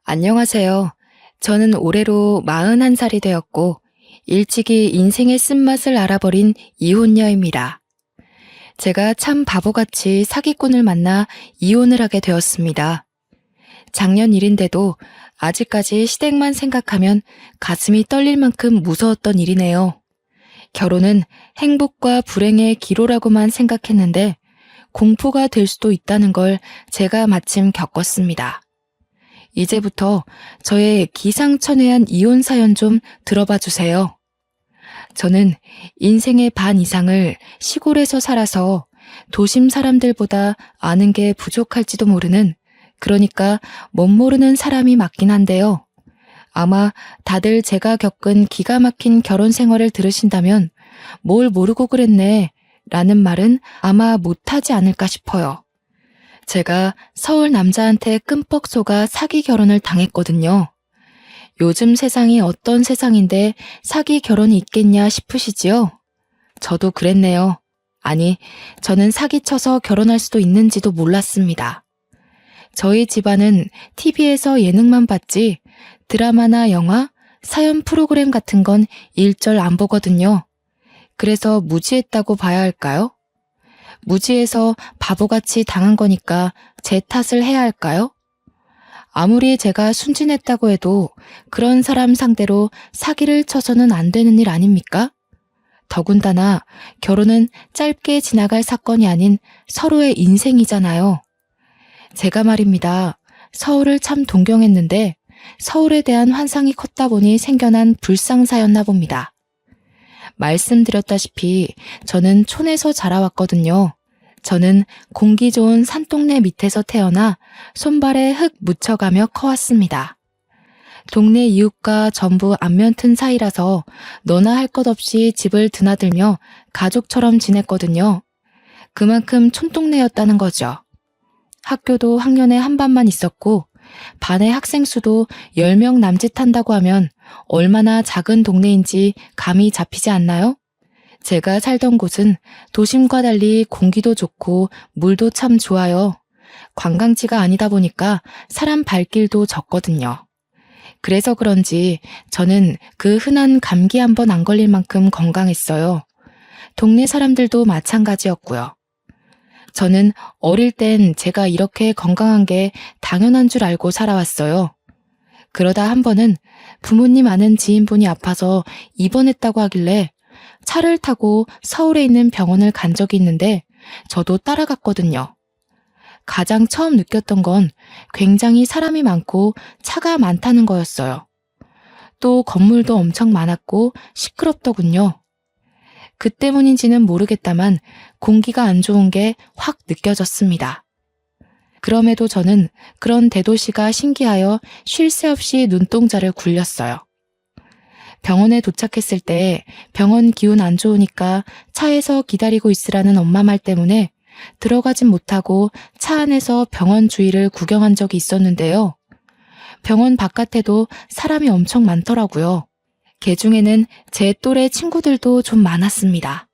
안녕하세요. 저는 올해로 41살이 되었고, 일찍이 인생의 쓴맛을 알아버린 이혼녀입니다. 제가 참 바보같이 사기꾼을 만나 이혼을 하게 되었습니다. 작년 일인데도 아직까지 시댁만 생각하면 가슴이 떨릴 만큼 무서웠던 일이네요. 결혼은 행복과 불행의 기로라고만 생각했는데 공포가 될 수도 있다는 걸 제가 마침 겪었습니다. 이제부터 저의 기상천외한 이혼 사연 좀 들어봐 주세요. 저는 인생의 반 이상을 시골에서 살아서 도심 사람들보다 아는 게 부족할지도 모르는, 그러니까 멋모르는 사람이 맞긴 한데요. 아마 다들 제가 겪은 기가 막힌 결혼 생활을 들으신다면 뭘 모르고 그랬네 라는 말은 아마 못하지 않을까 싶어요. 제가 서울 남자한테 끔뻑 속아 사기 결혼을 당했거든요. 요즘 세상이 어떤 세상인데 사기 결혼이 있겠냐 싶으시지요? 저도 그랬네요. 아니, 저는 사기쳐서 결혼할 수도 있는지도 몰랐습니다. 저희 집안은 TV에서 예능만 봤지 드라마나 영화, 사연 프로그램 같은 건 일절 안 보거든요. 그래서 무지했다고 봐야 할까요? 무지해서 바보같이 당한 거니까 제 탓을 해야 할까요? 아무리 제가 순진했다고 해도 그런 사람 상대로 사기를 쳐서는 안 되는 일 아닙니까? 더군다나 결혼은 짧게 지나갈 사건이 아닌 서로의 인생이잖아요. 제가 말입니다. 서울을 참 동경했는데 서울에 대한 환상이 컸다 보니 생겨난 불상사였나 봅니다. 말씀드렸다시피 저는 촌에서 자라왔거든요. 저는 공기 좋은 산동네 밑에서 태어나 손발에 흙 묻혀가며 커왔습니다. 동네 이웃과 전부 안면 튼 사이라서 너나 할 것 없이 집을 드나들며 가족처럼 지냈거든요. 그만큼 촌동네였다는 거죠. 학교도 학년에 한 반만 있었고 반의 학생 수도 10명 남짓한다고 하면 얼마나 작은 동네인지 감이 잡히지 않나요? 제가 살던 곳은 도심과 달리 공기도 좋고 물도 참 좋아요. 관광지가 아니다 보니까 사람 발길도 적거든요. 그래서 그런지 저는 그 흔한 감기 한 번 안 걸릴 만큼 건강했어요. 동네 사람들도 마찬가지였고요. 저는 어릴 땐 제가 이렇게 건강한 게 당연한 줄 알고 살아왔어요. 그러다 한 번은 부모님 아는 지인분이 아파서 입원했다고 하길래 차를 타고 서울에 있는 병원을 간 적이 있는데 저도 따라갔거든요. 가장 처음 느꼈던 건 굉장히 사람이 많고 차가 많다는 거였어요. 또 건물도 엄청 많았고 시끄럽더군요. 그 때문인지는 모르겠다만 공기가 안 좋은 게 확 느껴졌습니다. 그럼에도 저는 그런 대도시가 신기하여 쉴 새 없이 눈동자를 굴렸어요. 병원에 도착했을 때 병원 기운 안 좋으니까 차에서 기다리고 있으라는 엄마 말 때문에 들어가진 못하고 차 안에서 병원 주위를 구경한 적이 있었는데요. 병원 바깥에도 사람이 엄청 많더라고요. 개 중에는 제 또래 친구들도 좀 많았습니다.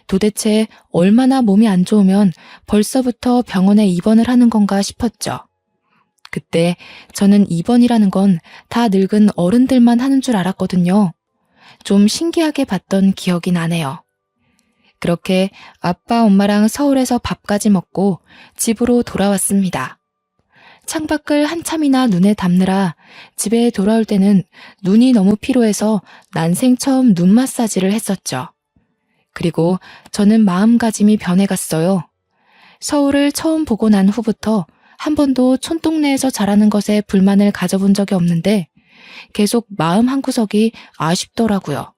도대체 얼마나 몸이 안 좋으면 벌써부터 병원에 입원을 하는 건가 싶었죠. 그때 저는 입원이라는 건 다 늙은 어른들만 하는 줄 알았거든요. 좀 신기하게 봤던 기억이 나네요. 그렇게 아빠 엄마랑 서울에서 밥까지 먹고 집으로 돌아왔습니다. 창밖을 한참이나 눈에 담느라 집에 돌아올 때는 눈이 너무 피로해서 난생 처음 눈 마사지를 했었죠. 그리고 저는 마음가짐이 변해갔어요. 서울을 처음 보고 난 후부터 한 번도 촌동네에서 자라는 것에 불만을 가져본 적이 없는데 계속 마음 한구석이 아쉽더라고요.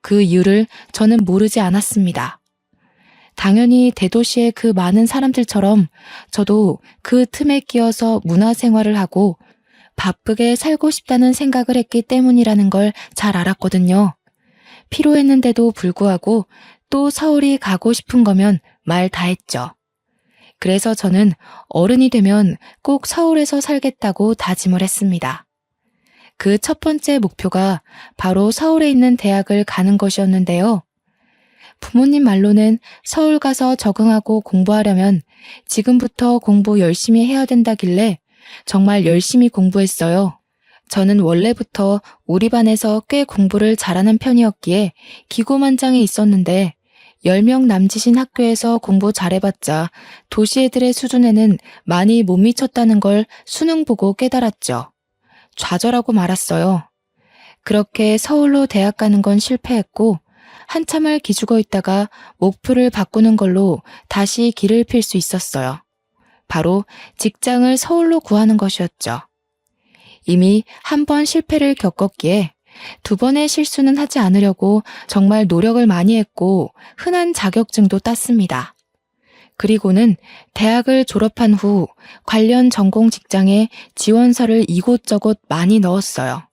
그 이유를 저는 모르지 않았습니다. 당연히 대도시의 그 많은 사람들처럼 저도 그 틈에 끼어서 문화생활을 하고 바쁘게 살고 싶다는 생각을 했기 때문이라는 걸 잘 알았거든요. 피로했는데도 불구하고 또 서울이 가고 싶은 거면 말 다 했죠. 그래서 저는 어른이 되면 꼭 서울에서 살겠다고 다짐을 했습니다. 그 첫 번째 목표가 바로 서울에 있는 대학을 가는 것이었는데요. 부모님 말로는 서울 가서 적응하고 공부하려면 지금부터 공부 열심히 해야 된다길래 정말 열심히 공부했어요. 저는 원래부터 우리 반에서 꽤 공부를 잘하는 편이었기에 기고만장해 있었는데 10명 남짓인 학교에서 공부 잘해봤자 도시 애들의 수준에는 많이 못 미쳤다는 걸 수능 보고 깨달았죠. 좌절하고 말았어요. 그렇게 서울로 대학 가는 건 실패했고 한참을 기죽어 있다가 목표를 바꾸는 걸로 다시 길을 필 수 있었어요. 바로 직장을 서울로 구하는 것이었죠. 이미 한 번 실패를 겪었기에 두 번의 실수는 하지 않으려고 정말 노력을 많이 했고 흔한 자격증도 땄습니다. 그리고는 대학을 졸업한 후 관련 전공 직장에 지원서를 이곳저곳 많이 넣었어요.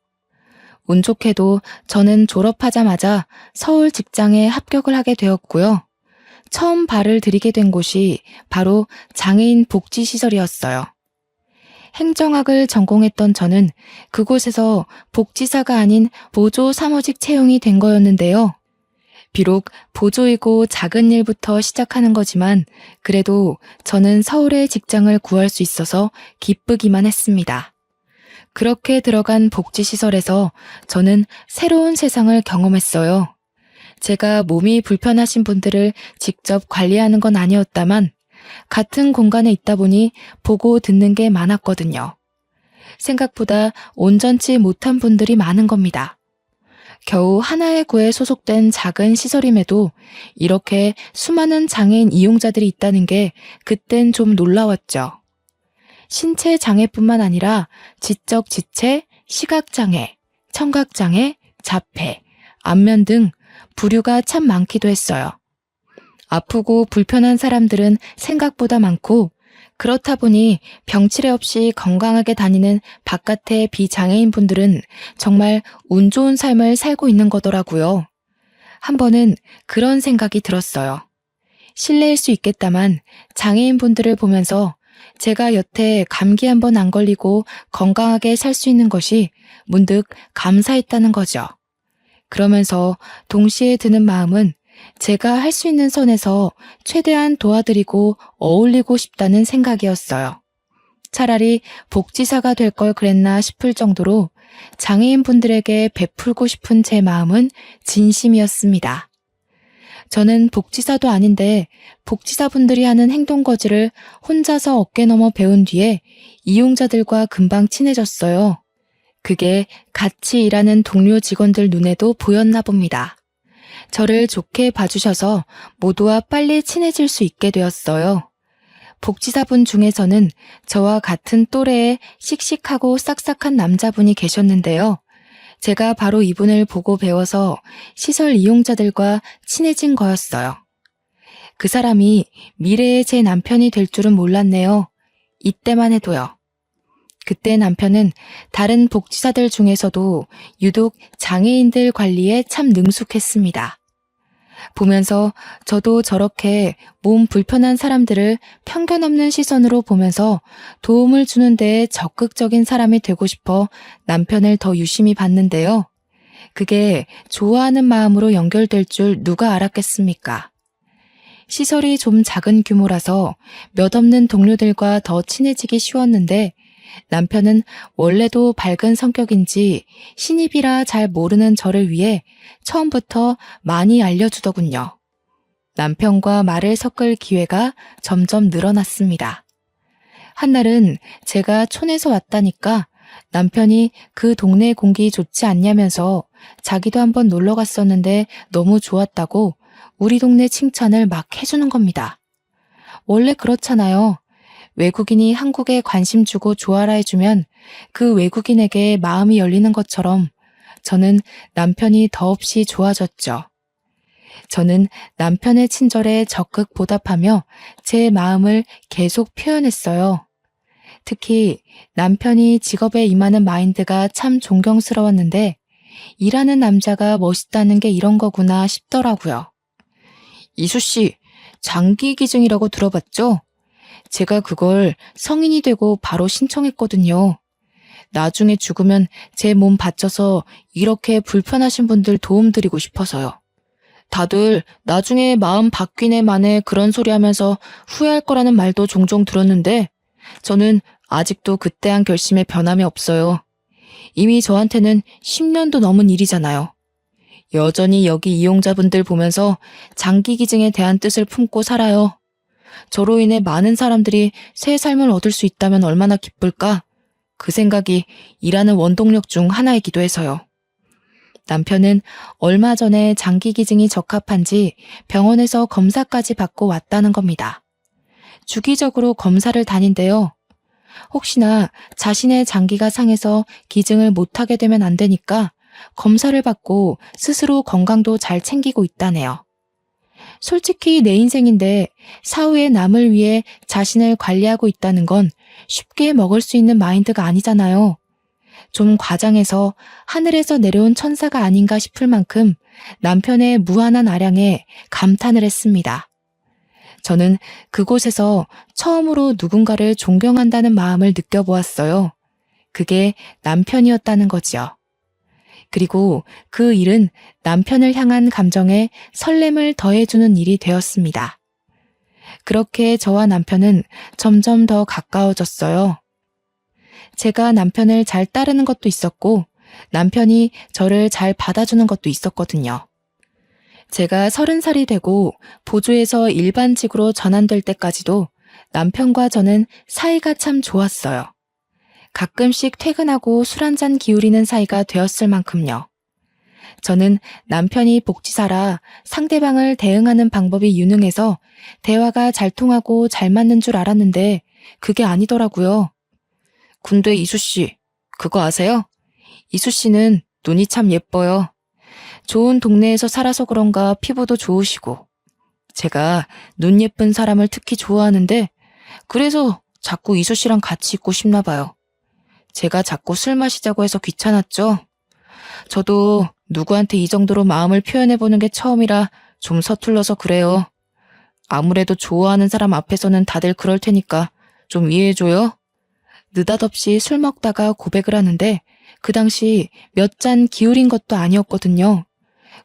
운 좋게도 저는 졸업하자마자 서울 직장에 합격을 하게 되었고요. 처음 발을 들이게 된 곳이 바로 장애인 복지시설이었어요. 행정학을 전공했던 저는 그곳에서 복지사가 아닌 보조 사무직 채용이 된 거였는데요. 비록 보조이고 작은 일부터 시작하는 거지만 그래도 저는 서울에 직장을 구할 수 있어서 기쁘기만 했습니다. 그렇게 들어간 복지시설에서 저는 새로운 세상을 경험했어요. 제가 몸이 불편하신 분들을 직접 관리하는 건 아니었다만 같은 공간에 있다 보니 보고 듣는 게 많았거든요. 생각보다 온전치 못한 분들이 많은 겁니다. 겨우 하나의 구에 소속된 작은 시설임에도 이렇게 수많은 장애인 이용자들이 있다는 게 그땐 좀 놀라웠죠. 신체 장애뿐만 아니라 지적 지체, 시각장애, 청각장애, 자폐, 안면 등 부류가 참 많기도 했어요. 아프고 불편한 사람들은 생각보다 많고 그렇다 보니 병치레 없이 건강하게 다니는 바깥의 비장애인 분들은 정말 운 좋은 삶을 살고 있는 거더라고요. 한 번은 그런 생각이 들었어요. 실례일 수 있겠다만 장애인 분들을 보면서 제가 여태 감기 한 번 안 걸리고 건강하게 살 수 있는 것이 문득 감사했다는 거죠. 그러면서 동시에 드는 마음은 제가 할 수 있는 선에서 최대한 도와드리고 어울리고 싶다는 생각이었어요. 차라리 복지사가 될 걸 그랬나 싶을 정도로 장애인분들에게 베풀고 싶은 제 마음은 진심이었습니다. 저는 복지사도 아닌데 복지사분들이 하는 행동거지를 혼자서 어깨 넘어 배운 뒤에 이용자들과 금방 친해졌어요. 그게 같이 일하는 동료 직원들 눈에도 보였나 봅니다. 저를 좋게 봐주셔서 모두와 빨리 친해질 수 있게 되었어요. 복지사분 중에서는 저와 같은 또래의 씩씩하고 싹싹한 남자분이 계셨는데요. 제가 바로 이분을 보고 배워서 시설 이용자들과 친해진 거였어요. 그 사람이 미래의 제 남편이 될 줄은 몰랐네요. 이때만 해도요. 그때 남편은 다른 복지사들 중에서도 유독 장애인들 관리에 참 능숙했습니다. 보면서 저도 저렇게 몸 불편한 사람들을 편견 없는 시선으로 보면서 도움을 주는 데에 적극적인 사람이 되고 싶어 남편을 더 유심히 봤는데요. 그게 좋아하는 마음으로 연결될 줄 누가 알았겠습니까? 시설이 좀 작은 규모라서 몇 없는 동료들과 더 친해지기 쉬웠는데 남편은 원래도 밝은 성격인지 신입이라 잘 모르는 저를 위해 처음부터 많이 알려주더군요. 남편과 말을 섞을 기회가 점점 늘어났습니다. 한날은 제가 촌에서 왔다니까 남편이 그 동네 공기 좋지 않냐면서 자기도 한번 놀러 갔었는데 너무 좋았다고 우리 동네 칭찬을 막 해주는 겁니다. 원래 그렇잖아요. 외국인이 한국에 관심 주고 좋아라 해주면 그 외국인에게 마음이 열리는 것처럼 저는 남편이 더없이 좋아졌죠. 저는 남편의 친절에 적극 보답하며 제 마음을 계속 표현했어요. 특히 남편이 직업에 임하는 마인드가 참 존경스러웠는데 일하는 남자가 멋있다는 게 이런 거구나 싶더라고요. 이수씨, 장기기증이라고 들어봤죠? 제가 그걸 성인이 되고 바로 신청했거든요. 나중에 죽으면 제 몸 바쳐서 이렇게 불편하신 분들 도움드리고 싶어서요. 다들 나중에 마음 바뀌네 마네 그런 소리 하면서 후회할 거라는 말도 종종 들었는데 저는 아직도 그때 한 결심에 변함이 없어요. 이미 저한테는 10년도 넘은 일이잖아요. 여전히 여기 이용자분들 보면서 장기기증에 대한 뜻을 품고 살아요. 저로 인해 많은 사람들이 새 삶을 얻을 수 있다면 얼마나 기쁠까? 그 생각이 일하는 원동력 중 하나이기도 해서요. 남편은 얼마 전에 장기기증이 적합한지 병원에서 검사까지 받고 왔다는 겁니다. 주기적으로 검사를 다닌대요. 혹시나 자신의 장기가 상해서 기증을 못하게 되면 안 되니까 검사를 받고 스스로 건강도 잘 챙기고 있다네요. 솔직히 내 인생인데 사후의 남을 위해 자신을 관리하고 있다는 건 쉽게 먹을 수 있는 마인드가 아니잖아요. 좀 과장해서 하늘에서 내려온 천사가 아닌가 싶을 만큼 남편의 무한한 아량에 감탄을 했습니다. 저는 그곳에서 처음으로 누군가를 존경한다는 마음을 느껴보았어요. 그게 남편이었다는 거지요. 그리고 그 일은 남편을 향한 감정에 설렘을 더해주는 일이 되었습니다. 그렇게 저와 남편은 점점 더 가까워졌어요. 제가 남편을 잘 따르는 것도 있었고 남편이 저를 잘 받아주는 것도 있었거든요. 제가 30살이 되고 보조에서 일반직으로 전환될 때까지도 남편과 저는 사이가 참 좋았어요. 가끔씩 퇴근하고 술 한잔 기울이는 사이가 되었을 만큼요. 저는 남편이 복지사라 상대방을 대응하는 방법이 유능해서 대화가 잘 통하고 잘 맞는 줄 알았는데 그게 아니더라고요. 근데 이수씨, 그거 아세요? 이수씨는 눈이 참 예뻐요. 좋은 동네에서 살아서 그런가 피부도 좋으시고. 제가 눈 예쁜 사람을 특히 좋아하는데 그래서 자꾸 이수씨랑 같이 있고 싶나 봐요. 제가 자꾸 술 마시자고 해서 귀찮았죠. 저도 누구한테 이 정도로 마음을 표현해보는 게 처음이라 좀 서툴러서 그래요. 아무래도 좋아하는 사람 앞에서는 다들 그럴 테니까 좀 이해해줘요. 느닷없이 술 먹다가 고백을 하는데 그 당시 몇 잔 기울인 것도 아니었거든요.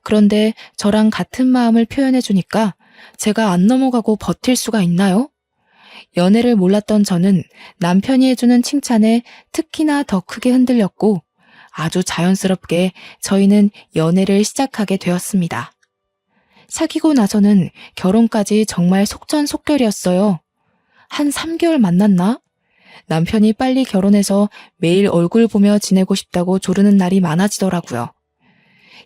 그런데 저랑 같은 마음을 표현해주니까 제가 안 넘어가고 버틸 수가 있나요? 연애를 몰랐던 저는 남편이 해주는 칭찬에 특히나 더 크게 흔들렸고 아주 자연스럽게 저희는 연애를 시작하게 되었습니다. 사귀고 나서는 결혼까지 정말 속전속결이었어요. 한 3개월 만났나? 남편이 빨리 결혼해서 매일 얼굴 보며 지내고 싶다고 조르는 날이 많아지더라고요.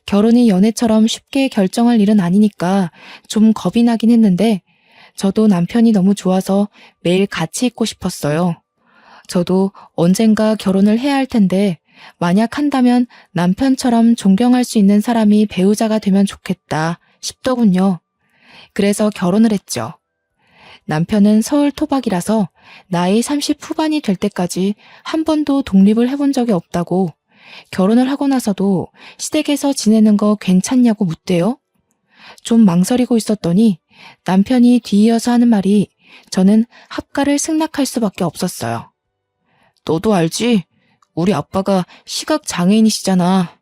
결혼이 연애처럼 쉽게 결정할 일은 아니니까 좀 겁이 나긴 했는데 저도 남편이 너무 좋아서 매일 같이 있고 싶었어요. 저도 언젠가 결혼을 해야 할 텐데 만약 한다면 남편처럼 존경할 수 있는 사람이 배우자가 되면 좋겠다 싶더군요. 그래서 결혼을 했죠. 남편은 서울 토박이라서 나이 30 후반이 될 때까지 한 번도 독립을 해본 적이 없다고 결혼을 하고 나서도 시댁에서 지내는 거 괜찮냐고 묻대요. 좀 망설이고 있었더니 남편이 뒤이어서 하는 말이 저는 합가를 승낙할 수밖에 없었어요. 너도 알지? 우리 아빠가 시각장애인이시잖아.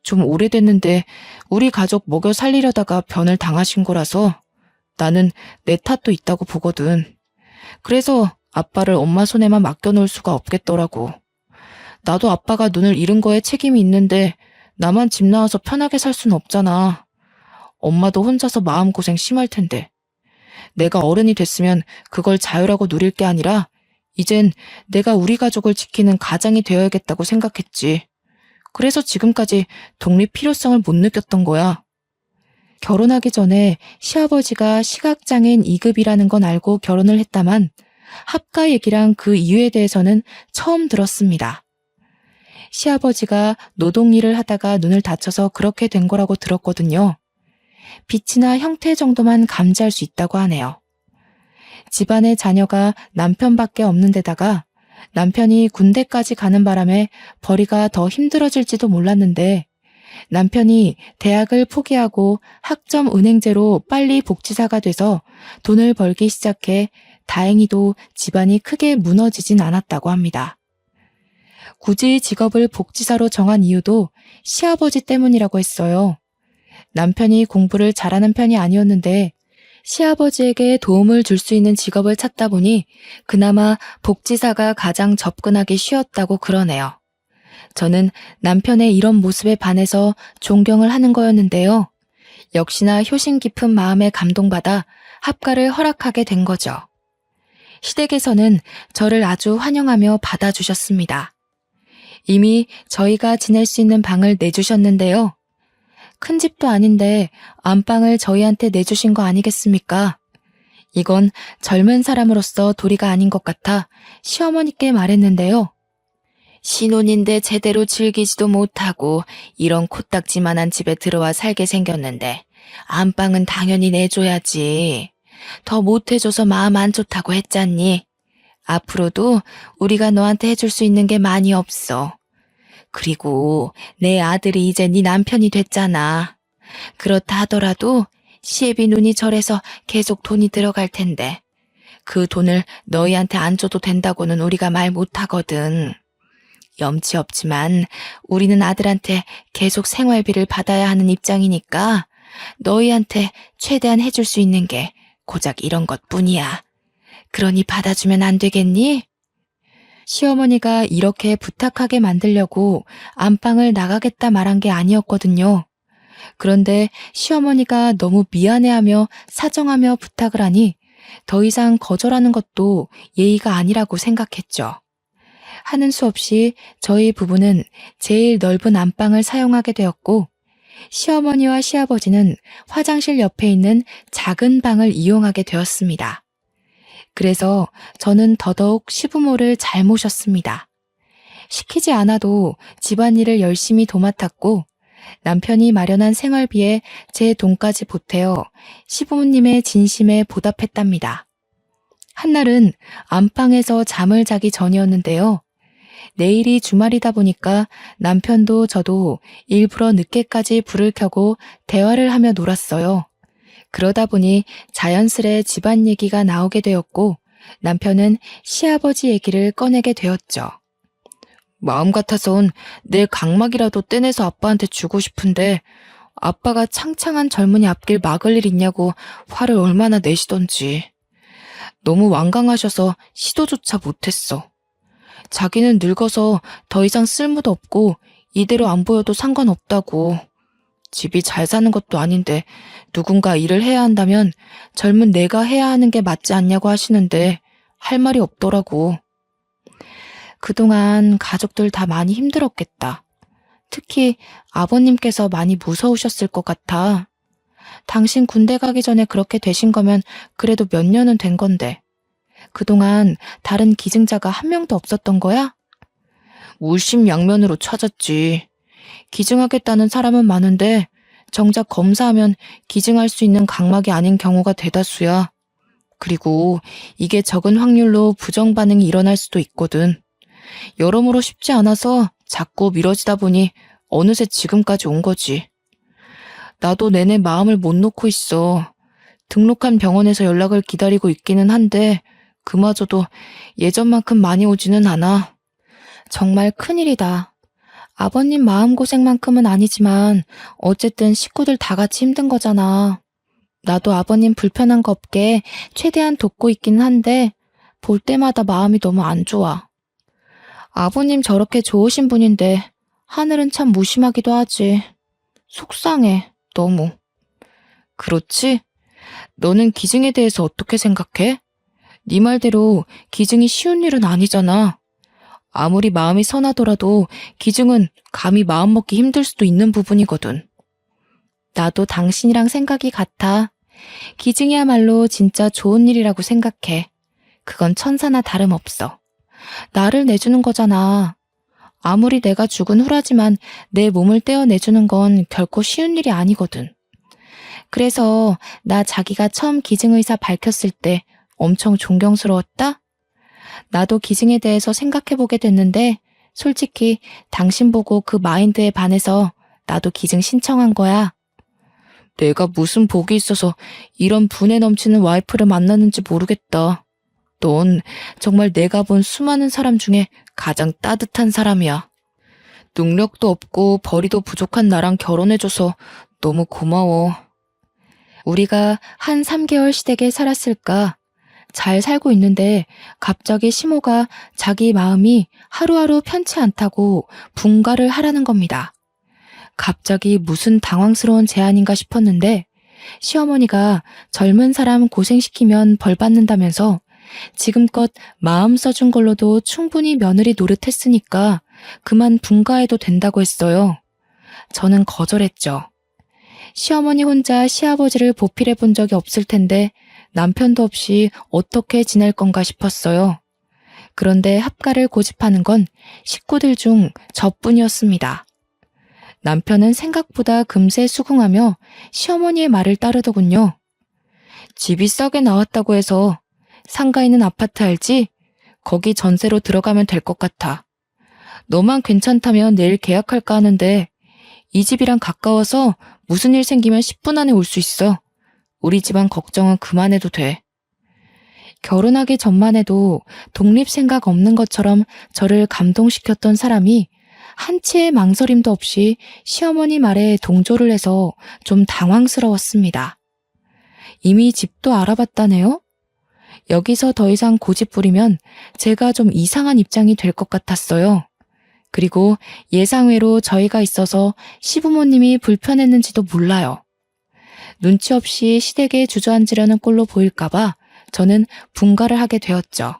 좀 오래됐는데 우리 가족 먹여 살리려다가 변을 당하신 거라서 나는 내 탓도 있다고 보거든. 그래서 아빠를 엄마 손에만 맡겨놓을 수가 없겠더라고. 나도 아빠가 눈을 잃은 거에 책임이 있는데 나만 집 나와서 편하게 살 수는 없잖아. 엄마도 혼자서 마음고생 심할 텐데. 내가 어른이 됐으면 그걸 자유라고 누릴 게 아니라 이젠 내가 우리 가족을 지키는 가장이 되어야겠다고 생각했지. 그래서 지금까지 독립 필요성을 못 느꼈던 거야. 결혼하기 전에 시아버지가 시각장애인 2급이라는 건 알고 결혼을 했다만 합가 얘기랑 그 이유에 대해서는 처음 들었습니다. 시아버지가 노동일을 하다가 눈을 다쳐서 그렇게 된 거라고 들었거든요. 빛이나 형태 정도만 감지할 수 있다고 하네요. 집안에 자녀가 남편밖에 없는 데다가 남편이 군대까지 가는 바람에 벌이가 더 힘들어질지도 몰랐는데 남편이 대학을 포기하고 학점 은행제로 빨리 복지사가 돼서 돈을 벌기 시작해 다행히도 집안이 크게 무너지진 않았다고 합니다. 굳이 직업을 복지사로 정한 이유도 시아버지 때문이라고 했어요. 남편이 공부를 잘하는 편이 아니었는데 시아버지에게 도움을 줄 수 있는 직업을 찾다 보니 그나마 복지사가 가장 접근하기 쉬웠다고 그러네요. 저는 남편의 이런 모습에 반해서 존경을 하는 거였는데요. 역시나 효심 깊은 마음에 감동받아 합가를 허락하게 된 거죠. 시댁에서는 저를 아주 환영하며 받아주셨습니다. 이미 저희가 지낼 수 있는 방을 내주셨는데요. 큰 집도 아닌데 안방을 저희한테 내주신 거 아니겠습니까? 이건 젊은 사람으로서 도리가 아닌 것 같아 시어머니께 말했는데요. 신혼인데 제대로 즐기지도 못하고 이런 코딱지만한 집에 들어와 살게 생겼는데 안방은 당연히 내줘야지. 더 못해줘서 마음 안 좋다고 했잖니. 앞으로도 우리가 너한테 해줄 수 있는 게 많이 없어. 그리고 내 아들이 이제 네 남편이 됐잖아. 그렇다 하더라도 시애비 눈이 절해서 계속 돈이 들어갈 텐데 그 돈을 너희한테 안 줘도 된다고는 우리가 말 못하거든. 염치 없지만 우리는 아들한테 계속 생활비를 받아야 하는 입장이니까 너희한테 최대한 해줄 수 있는 게 고작 이런 것뿐이야. 그러니 받아주면 안 되겠니? 시어머니가 이렇게 부탁하게 만들려고 안방을 나가겠다 말한 게 아니었거든요. 그런데 시어머니가 너무 미안해하며 사정하며 부탁을 하니 더 이상 거절하는 것도 예의가 아니라고 생각했죠. 하는 수 없이 저희 부부는 제일 넓은 안방을 사용하게 되었고 시어머니와 시아버지는 화장실 옆에 있는 작은 방을 이용하게 되었습니다. 그래서 저는 더더욱 시부모를 잘 모셨습니다. 시키지 않아도 집안일을 열심히 도맡았고 남편이 마련한 생활비에 제 돈까지 보태어 시부모님의 진심에 보답했답니다. 한날은 안방에서 잠을 자기 전이었는데요. 내일이 주말이다 보니까 남편도 저도 일부러 늦게까지 불을 켜고 대화를 하며 놀았어요. 그러다 보니 자연스레 집안 얘기가 나오게 되었고 남편은 시아버지 얘기를 꺼내게 되었죠. 마음 같아선 내 각막이라도 떼내서 아빠한테 주고 싶은데 아빠가 창창한 젊은이 앞길 막을 일 있냐고 화를 얼마나 내시던지. 너무 완강하셔서 시도조차 못했어. 자기는 늙어서 더 이상 쓸모도 없고 이대로 안 보여도 상관없다고. 집이 잘 사는 것도 아닌데 누군가 일을 해야 한다면 젊은 내가 해야 하는 게 맞지 않냐고 하시는데 할 말이 없더라고. 그동안 가족들 다 많이 힘들었겠다. 특히 아버님께서 많이 무서우셨을 것 같아. 당신 군대 가기 전에 그렇게 되신 거면 그래도 몇 년은 된 건데. 그동안 다른 기증자가 한 명도 없었던 거야? 물심양면으로 찾았지. 기증하겠다는 사람은 많은데 정작 검사하면 기증할 수 있는 각막이 아닌 경우가 대다수야. 그리고 이게 적은 확률로 부정 반응이 일어날 수도 있거든. 여러모로 쉽지 않아서 자꾸 미뤄지다 보니 어느새 지금까지 온 거지. 나도 내내 마음을 못 놓고 있어. 등록한 병원에서 연락을 기다리고 있기는 한데 그마저도 예전만큼 많이 오지는 않아. 정말 큰일이다. 아버님 마음고생만큼은 아니지만 어쨌든 식구들 다 같이 힘든 거잖아. 나도 아버님 불편한 거 없게 최대한 돕고 있기는 한데 볼 때마다 마음이 너무 안 좋아. 아버님 저렇게 좋으신 분인데 하늘은 참 무심하기도 하지. 속상해, 너무. 그렇지? 너는 기증에 대해서 어떻게 생각해? 네 말대로 기증이 쉬운 일은 아니잖아. 아무리 마음이 선하더라도 기증은 감히 마음먹기 힘들 수도 있는 부분이거든. 나도 당신이랑 생각이 같아. 기증이야말로 진짜 좋은 일이라고 생각해. 그건 천사나 다름없어. 나를 내주는 거잖아. 아무리 내가 죽은 후라지만 내 몸을 떼어내주는 건 결코 쉬운 일이 아니거든. 그래서 나 자기가 처음 기증의사 밝혔을 때 엄청 존경스러웠다? 나도 기증에 대해서 생각해보게 됐는데 솔직히 당신 보고 그 마인드에 반해서 나도 기증 신청한 거야. 내가 무슨 복이 있어서 이런 분에 넘치는 와이프를 만났는지 모르겠다. 넌 정말 내가 본 수많은 사람 중에 가장 따뜻한 사람이야. 능력도 없고 벌이도 부족한 나랑 결혼해줘서 너무 고마워. 우리가 한 3개월 시댁에 살았을까? 잘 살고 있는데 갑자기 시모가 자기 마음이 하루하루 편치 않다고 분가를 하라는 겁니다. 갑자기 무슨 당황스러운 제안인가 싶었는데 시어머니가 젊은 사람 고생시키면 벌 받는다면서 지금껏 마음 써준 걸로도 충분히 며느리 노릇했으니까 그만 분가해도 된다고 했어요. 저는 거절했죠. 시어머니 혼자 시아버지를 보필해 본 적이 없을 텐데 남편도 없이 어떻게 지낼 건가 싶었어요. 그런데 합가를 고집하는 건 식구들 중 저뿐이었습니다. 남편은 생각보다 금세 수긍하며 시어머니의 말을 따르더군요. 집이 싸게 나왔다고 해서 상가 있는 아파트 알지? 거기 전세로 들어가면 될 것 같아. 너만 괜찮다면 내일 계약할까 하는데 이 집이랑 가까워서 무슨 일 생기면 10분 안에 올 수 있어. 우리 집안 걱정은 그만해도 돼. 결혼하기 전만 해도 독립 생각 없는 것처럼 저를 감동시켰던 사람이 한치의 망설임도 없이 시어머니 말에 동조를 해서 좀 당황스러웠습니다. 이미 집도 알아봤다네요? 여기서 더 이상 고집 부리면 제가 좀 이상한 입장이 될 것 같았어요. 그리고 예상외로 저희가 있어서 시부모님이 불편했는지도 몰라요. 눈치 없이 시댁에 주저앉으려는 꼴로 보일까봐 저는 분가를 하게 되었죠.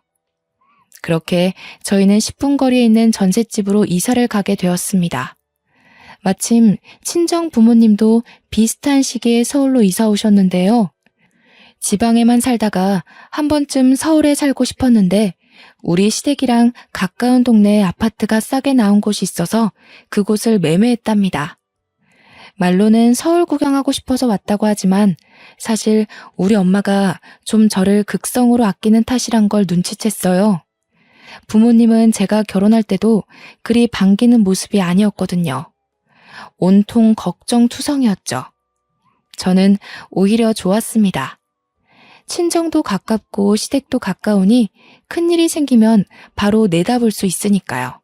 그렇게 저희는 10분 거리에 있는 전셋집으로 이사를 가게 되었습니다. 마침 친정 부모님도 비슷한 시기에 서울로 이사 오셨는데요. 지방에만 살다가 한 번쯤 서울에 살고 싶었는데 우리 시댁이랑 가까운 동네에 아파트가 싸게 나온 곳이 있어서 그곳을 매매했답니다. 말로는 서울 구경하고 싶어서 왔다고 하지만 사실 우리 엄마가 좀 저를 극성으로 아끼는 탓이란 걸 눈치챘어요. 부모님은 제가 결혼할 때도 그리 반기는 모습이 아니었거든요. 온통 걱정투성이었죠. 저는 오히려 좋았습니다. 친정도 가깝고 시댁도 가까우니 큰일이 생기면 바로 내다볼 수 있으니까요.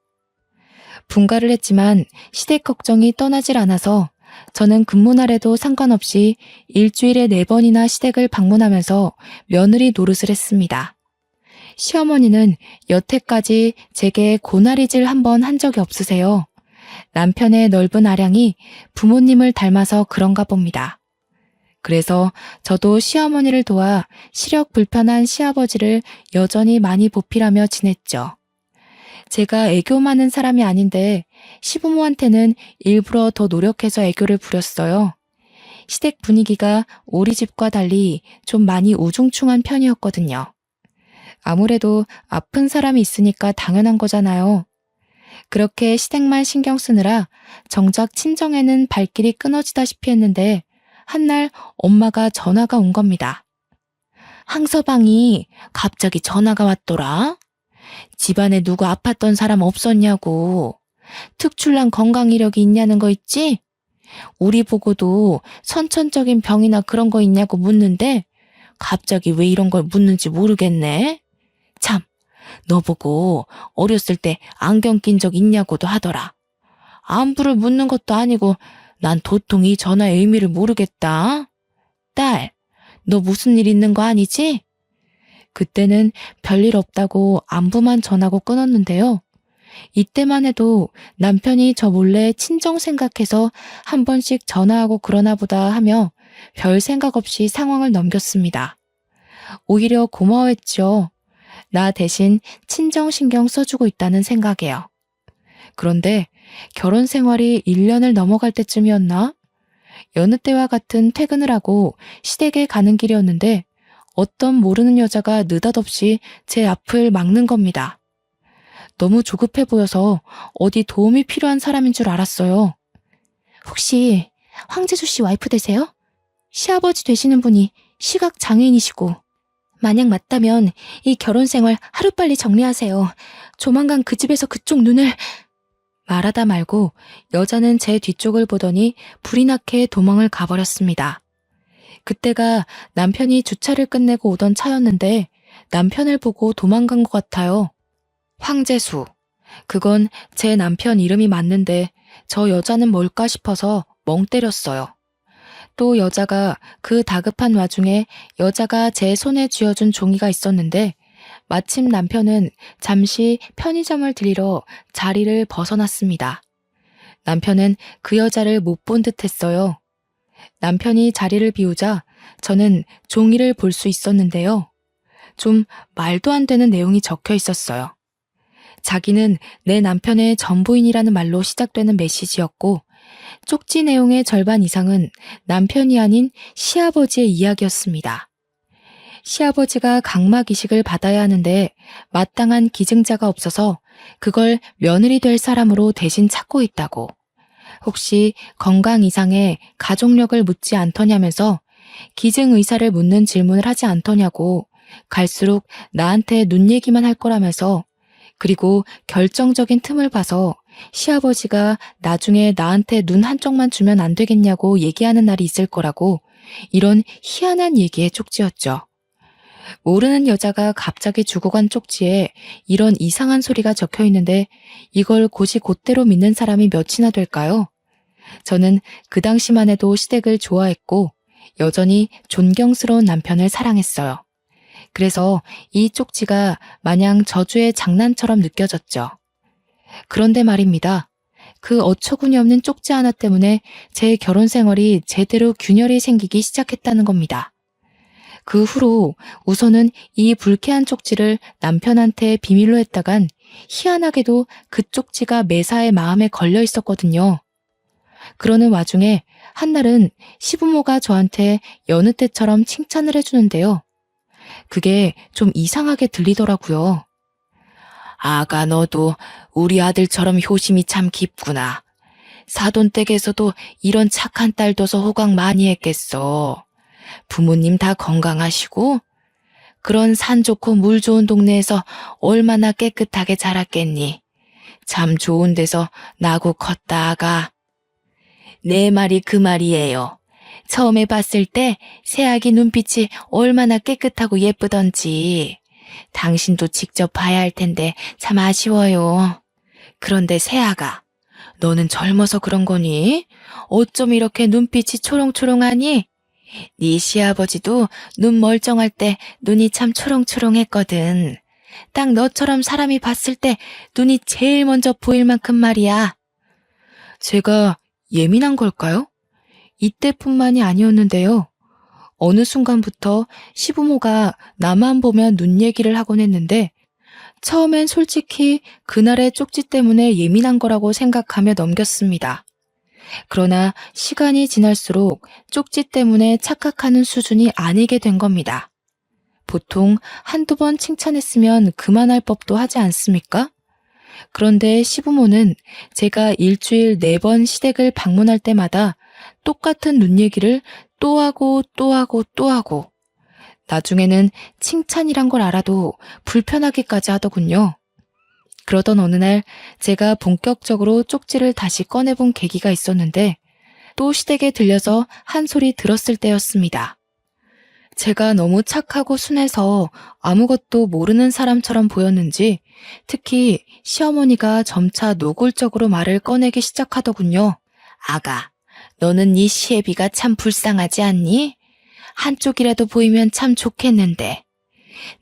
분가를 했지만 시댁 걱정이 떠나질 않아서 저는 근무날에도 상관없이 일주일에 4번이나 시댁을 방문하면서 며느리 노릇을 했습니다. 시어머니는 여태까지 제게 고나리질 한 번 한 적이 없으세요. 남편의 넓은 아량이 부모님을 닮아서 그런가 봅니다. 그래서 저도 시어머니를 도와 시력 불편한 시아버지를 여전히 많이 보필하며 지냈죠. 제가 애교 많은 사람이 아닌데 시부모한테는 일부러 더 노력해서 애교를 부렸어요. 시댁 분위기가 우리 집과 달리 좀 많이 우중충한 편이었거든요. 아무래도 아픈 사람이 있으니까 당연한 거잖아요. 그렇게 시댁만 신경 쓰느라 정작 친정에는 발길이 끊어지다시피 했는데 한날 엄마가 전화가 온 겁니다. 항서방이 갑자기 전화가 왔더라. 집안에 누구 아팠던 사람 없었냐고. 특출난 건강 이력이 있냐는 거 있지? 우리 보고도 선천적인 병이나 그런 거 있냐고 묻는데 갑자기 왜 이런 걸 묻는지 모르겠네. 참, 너 보고 어렸을 때 안경 낀 적 있냐고도 하더라. 안부를 묻는 것도 아니고 난 도통 이 전화의 의미를 모르겠다. 딸, 너 무슨 일 있는 거 아니지? 그때는 별일 없다고 안부만 전하고 끊었는데요. 이때만 해도 남편이 저 몰래 친정 생각해서 한 번씩 전화하고 그러나 보다 하며 별 생각 없이 상황을 넘겼습니다. 오히려 고마워했죠. 나 대신 친정 신경 써주고 있다는 생각에요. 그런데 결혼 생활이 1년을 넘어갈 때쯤이었나? 여느 때와 같은 퇴근을 하고 시댁에 가는 길이었는데 어떤 모르는 여자가 느닷없이 제 앞을 막는 겁니다. 너무 조급해 보여서 어디 도움이 필요한 사람인 줄 알았어요. 혹시 황재수 씨 와이프 되세요? 시아버지 되시는 분이 시각 장애인이시고 만약 맞다면 이 결혼 생활 하루빨리 정리하세요. 조만간 그 집에서 그쪽 눈을... 말하다 말고 여자는 제 뒤쪽을 보더니 불이 나게 도망을 가버렸습니다. 그때가 남편이 주차를 끝내고 오던 차였는데 남편을 보고 도망간 것 같아요. 황재수. 그건 제 남편 이름이 맞는데 저 여자는 뭘까 싶어서 멍 때렸어요. 또 여자가 그 다급한 와중에 여자가 제 손에 쥐어준 종이가 있었는데 마침 남편은 잠시 편의점을 들리러 자리를 벗어났습니다. 남편은 그 여자를 못 본 듯 했어요. 남편이 자리를 비우자 저는 종이를 볼 수 있었는데요. 좀 말도 안 되는 내용이 적혀 있었어요. 자기는 내 남편의 전부인이라는 말로 시작되는 메시지였고 쪽지 내용의 절반 이상은 남편이 아닌 시아버지의 이야기였습니다. 시아버지가 각막 이식을 받아야 하는데 마땅한 기증자가 없어서 그걸 며느리 될 사람으로 대신 찾고 있다고. 혹시 건강 이상의 가족력을 묻지 않더냐면서 기증 의사를 묻는 질문을 하지 않더냐고 갈수록 나한테 눈 얘기만 할 거라면서 그리고 결정적인 틈을 봐서 시아버지가 나중에 나한테 눈 한쪽만 주면 안 되겠냐고 얘기하는 날이 있을 거라고 이런 희한한 얘기의 쪽지였죠. 모르는 여자가 갑자기 주고 간 쪽지에 이런 이상한 소리가 적혀 있는데 이걸 곧이곧대로 믿는 사람이 몇이나 될까요? 저는 그 당시만 해도 시댁을 좋아했고 여전히 존경스러운 남편을 사랑했어요. 그래서 이 쪽지가 마냥 저주의 장난처럼 느껴졌죠. 그런데 말입니다. 그 어처구니 없는 쪽지 하나 때문에 제 결혼 생활이 제대로 균열이 생기기 시작했다는 겁니다. 그 후로 우선은 이 불쾌한 쪽지를 남편한테 비밀로 했다간 희한하게도 그 쪽지가 매사에 마음에 걸려 있었거든요. 그러는 와중에 한날은 시부모가 저한테 여느 때처럼 칭찬을 해주는데요. 그게 좀 이상하게 들리더라고요. 아가 너도 우리 아들처럼 효심이 참 깊구나. 사돈댁에서도 이런 착한 딸 둬서 호강 많이 했겠어. 부모님 다 건강하시고 그런 산 좋고 물 좋은 동네에서 얼마나 깨끗하게 자랐겠니. 참 좋은 데서 나고 컸다 아가. 내 말이 그 말이에요. 처음에 봤을 때 새아기 눈빛이 얼마나 깨끗하고 예쁘던지. 당신도 직접 봐야 할 텐데 참 아쉬워요. 그런데 새아가, 너는 젊어서 그런 거니? 어쩜 이렇게 눈빛이 초롱초롱하니? 네 시아버지도 눈 멀쩡할 때 눈이 참 초롱초롱했거든. 딱 너처럼 사람이 봤을 때 눈이 제일 먼저 보일 만큼 말이야. 제가 예민한 걸까요? 이때뿐만이 아니었는데요. 어느 순간부터 시부모가 나만 보면 눈 얘기를 하곤 했는데 처음엔 솔직히 그날의 쪽지 때문에 예민한 거라고 생각하며 넘겼습니다. 그러나 시간이 지날수록 쪽지 때문에 착각하는 수준이 아니게 된 겁니다. 보통 한두 번 칭찬했으면 그만할 법도 하지 않습니까? 그런데 시부모는 제가 일주일 4번 시댁을 방문할 때마다 똑같은 눈 얘기를 또 하고 또 하고 또 하고 나중에는 칭찬이란 걸 알아도 불편하기까지 하더군요. 그러던 어느 날 제가 본격적으로 쪽지를 다시 꺼내본 계기가 있었는데 또 시댁에 들려서 한 소리 들었을 때였습니다. 제가 너무 착하고 순해서 아무것도 모르는 사람처럼 보였는지 특히 시어머니가 점차 노골적으로 말을 꺼내기 시작하더군요. 아가, 너는 네 시애비가 참 불쌍하지 않니? 한쪽이라도 보이면 참 좋겠는데.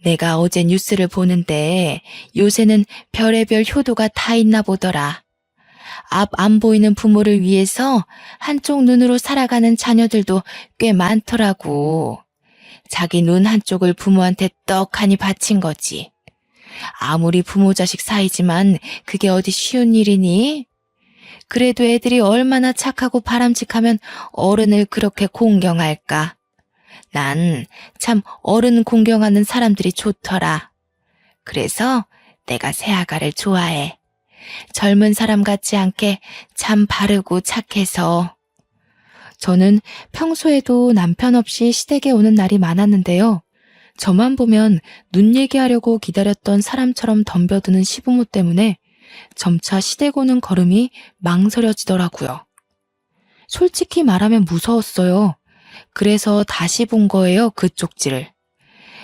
내가 어제 뉴스를 보는데 요새는 별의별 효도가 다 있나 보더라. 앞 안 보이는 부모를 위해서 한쪽 눈으로 살아가는 자녀들도 꽤 많더라고. 자기 눈 한쪽을 부모한테 떡하니 바친 거지. 아무리 부모 자식 사이지만 그게 어디 쉬운 일이니? 그래도 애들이 얼마나 착하고 바람직하면 어른을 그렇게 공경할까? 난 참 어른 공경하는 사람들이 좋더라. 그래서 내가 새아가를 좋아해. 젊은 사람 같지 않게 참 바르고 착해서. 저는 평소에도 남편 없이 시댁에 오는 날이 많았는데요. 저만 보면 눈 얘기하려고 기다렸던 사람처럼 덤벼드는 시부모 때문에 점차 시댁 오는 걸음이 망설여지더라고요. 솔직히 말하면 무서웠어요. 그래서 다시 본 거예요, 그 쪽지를.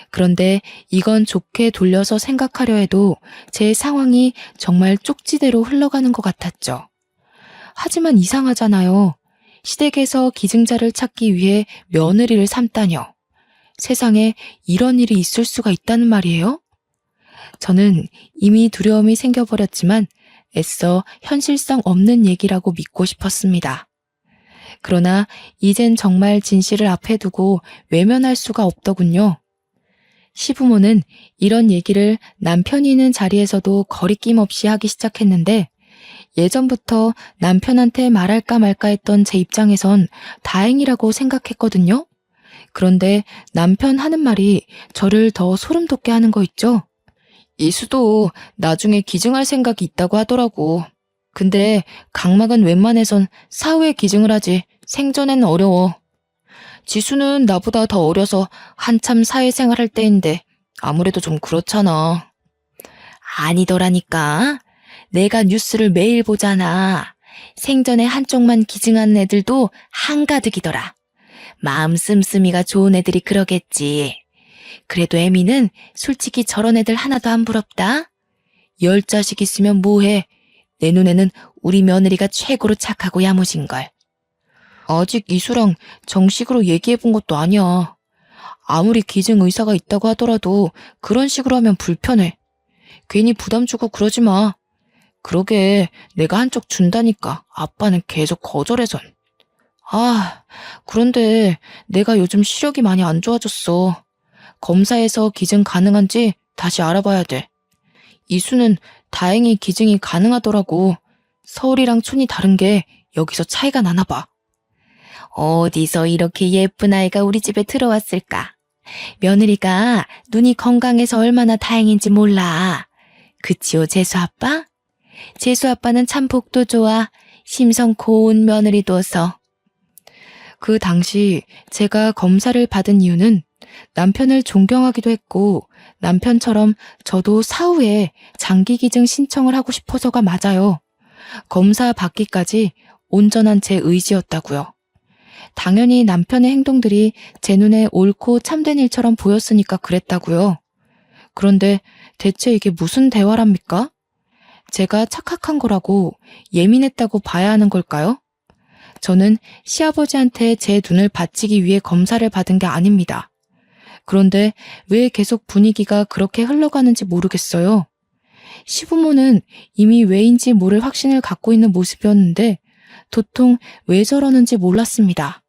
그런데 이건 좋게 돌려서 생각하려 해도 제 상황이 정말 쪽지대로 흘러가는 것 같았죠. 하지만 이상하잖아요. 시댁에서 기증자를 찾기 위해 며느리를 삼다뇨. 세상에 이런 일이 있을 수가 있다는 말이에요? 저는 이미 두려움이 생겨버렸지만 애써 현실성 없는 얘기라고 믿고 싶었습니다. 그러나 이젠 정말 진실을 앞에 두고 외면할 수가 없더군요. 시부모는 이런 얘기를 남편이 있는 자리에서도 거리낌 없이 하기 시작했는데 예전부터 남편한테 말할까 말까 했던 제 입장에선 다행이라고 생각했거든요. 그런데 남편 하는 말이 저를 더 소름 돋게 하는 거 있죠? 이수도 나중에 기증할 생각이 있다고 하더라고. 근데 각막은 웬만해선 사후에 기증을 하지 생전엔 어려워. 지수는 나보다 더 어려서 한참 사회생활 할 때인데 아무래도 좀 그렇잖아. 아니더라니까. 내가 뉴스를 매일 보잖아. 생전에 한쪽만 기증하는 애들도 한가득이더라. 마음 씀씀이가 좋은 애들이 그러겠지. 그래도 애미는 솔직히 저런 애들 하나도 안 부럽다. 10자식 있으면 뭐해. 내 눈에는 우리 며느리가 최고로 착하고 야무진걸. 아직 이수랑 정식으로 얘기해본 것도 아니야. 아무리 기증 의사가 있다고 하더라도 그런 식으로 하면 불편해. 괜히 부담 주고 그러지 마. 그러게 내가 한쪽 준다니까 아빠는 계속 거절해선. 그런데 내가 요즘 시력이 많이 안 좋아졌어. 검사해서 기증 가능한지 다시 알아봐야 돼. 이수는 다행히 기증이 가능하더라고. 서울이랑 촌이 다른 게 여기서 차이가 나나 봐. 어디서 이렇게 예쁜 아이가 우리 집에 들어왔을까? 며느리가 눈이 건강해서 얼마나 다행인지 몰라. 그치요, 재수 아빠? 재수 아빠는 참 복도 좋아. 심성 고운 며느리 둬서. 그 당시 제가 검사를 받은 이유는 남편을 존경하기도 했고 남편처럼 저도 사후에 장기 기증 신청을 하고 싶어서가 맞아요. 검사 받기까지 온전한 제 의지였다고요. 당연히 남편의 행동들이 제 눈에 옳고 참된 일처럼 보였으니까 그랬다고요. 그런데 대체 이게 무슨 대화랍니까? 제가 착각한 거라고 예민했다고 봐야 하는 걸까요? 저는 시아버지한테 제 눈을 바치기 위해 검사를 받은 게 아닙니다. 그런데 왜 계속 분위기가 그렇게 흘러가는지 모르겠어요. 시부모는 이미 왜인지 모를 확신을 갖고 있는 모습이었는데 도통 왜 저러는지 몰랐습니다.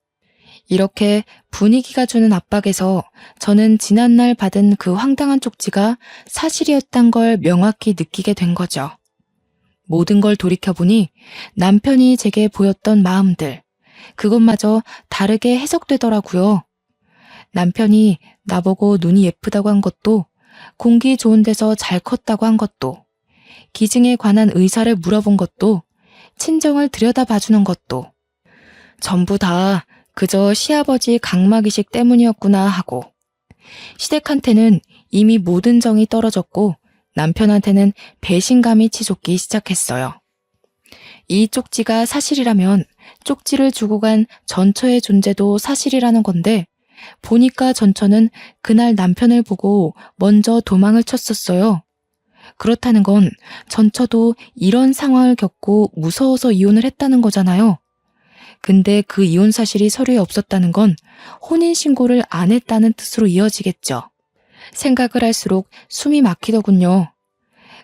이렇게 분위기가 주는 압박에서 저는 지난날 받은 그 황당한 쪽지가 사실이었단 걸 명확히 느끼게 된 거죠. 모든 걸 돌이켜보니 남편이 제게 보였던 마음들, 그것마저 다르게 해석되더라고요. 남편이 나보고 눈이 예쁘다고 한 것도, 공기 좋은 데서 잘 컸다고 한 것도, 기증에 관한 의사를 물어본 것도, 친정을 들여다봐주는 것도 전부 다 그저 시아버지 각막이식 때문이었구나 하고 시댁한테는 이미 모든 정이 떨어졌고 남편한테는 배신감이 치솟기 시작했어요. 이 쪽지가 사실이라면 쪽지를 주고 간 전처의 존재도 사실이라는 건데 보니까 전처는 그날 남편을 보고 먼저 도망을 쳤었어요. 그렇다는 건 전처도 이런 상황을 겪고 무서워서 이혼을 했다는 거잖아요. 근데 그 이혼 사실이 서류에 없었다는 건 혼인신고를 안 했다는 뜻으로 이어지겠죠. 생각을 할수록 숨이 막히더군요.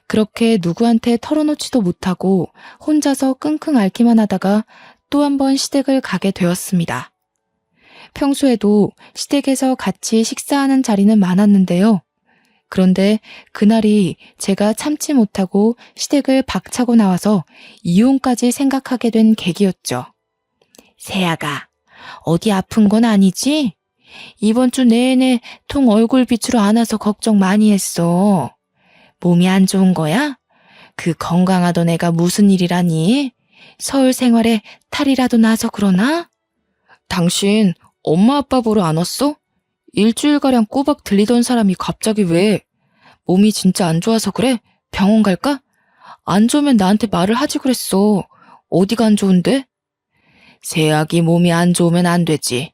그렇게 누구한테 털어놓지도 못하고 혼자서 끙끙 앓기만 하다가 또 한 번 시댁을 가게 되었습니다. 평소에도 시댁에서 같이 식사하는 자리는 많았는데요. 그런데 그날이 제가 참지 못하고 시댁을 박차고 나와서 이혼까지 생각하게 된 계기였죠. 세아가, 어디 아픈 건 아니지? 이번 주 내내 통 얼굴 빛으로 안 와서 걱정 많이 했어. 몸이 안 좋은 거야? 그 건강하던 애가 무슨 일이라니? 서울 생활에 탈이라도 나서 그러나? 당신 엄마 아빠 보러 안 왔어? 일주일가량 꼬박 들리던 사람이 갑자기 왜? 몸이 진짜 안 좋아서 그래? 병원 갈까? 안 좋으면 나한테 말을 하지 그랬어. 어디가 안 좋은데? 세아기 몸이 안 좋으면 안 되지.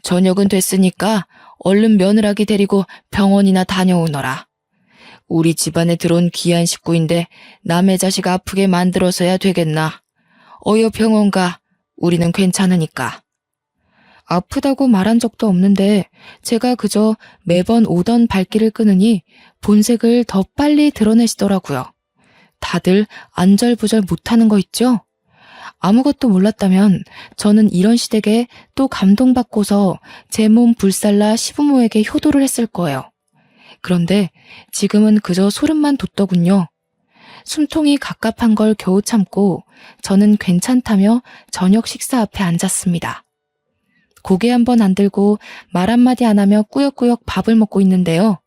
저녁은 됐으니까 얼른 며느라기 데리고 병원이나 다녀오너라. 우리 집안에 들어온 귀한 식구인데 남의 자식 아프게 만들어서야 되겠나. 어여 병원 가. 우리는 괜찮으니까. 아프다고 말한 적도 없는데 제가 그저 매번 오던 발길을 끄느니 본색을 더 빨리 드러내시더라고요. 다들 안절부절 못하는 거 있죠? 아무것도 몰랐다면 저는 이런 시댁에 또 감동받고서 제 몸 불살라 시부모에게 효도를 했을 거예요. 그런데 지금은 그저 소름만 돋더군요. 숨통이 갑갑한 걸 겨우 참고 저는 괜찮다며 저녁 식사 앞에 앉았습니다. 고개 한번 안 들고 말 한마디 안 하며 꾸역꾸역 밥을 먹고 있는데요.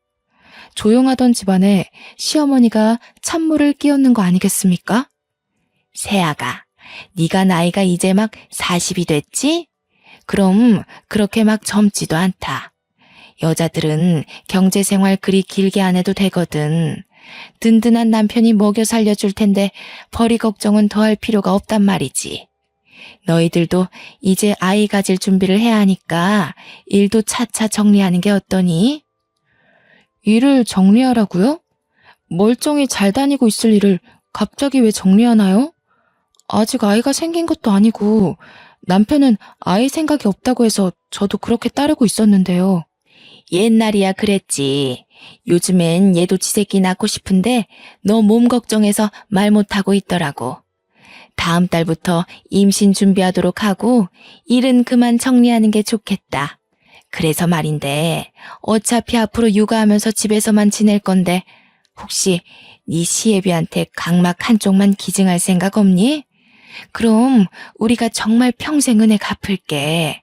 조용하던 집안에 시어머니가 찬물을 끼얹는 거 아니겠습니까? 새아가, 네가 나이가 이제 막 40이 됐지? 그럼 그렇게 막 젊지도 않다. 여자들은 경제생활 그리 길게 안 해도 되거든. 든든한 남편이 먹여 살려줄 텐데 벌이 걱정은 더 할 필요가 없단 말이지. 너희들도 이제 아이 가질 준비를 해야 하니까 일도 차차 정리하는 게 어떠니? 일을 정리하라고요? 멀쩡히 잘 다니고 있을 일을 갑자기 왜 정리하나요? 아직 아이가 생긴 것도 아니고 남편은 아이 생각이 없다고 해서 저도 그렇게 따르고 있었는데요. 옛날이야 그랬지. 요즘엔 얘도 지 새끼 낳고 싶은데 너 몸 걱정해서 말 못하고 있더라고. 다음 달부터 임신 준비하도록 하고 일은 그만 정리하는 게 좋겠다. 그래서 말인데 어차피 앞으로 육아하면서 집에서만 지낼 건데 혹시 네 시애비한테 각막 한쪽만 기증할 생각 없니? 그럼 우리가 정말 평생 은혜 갚을게.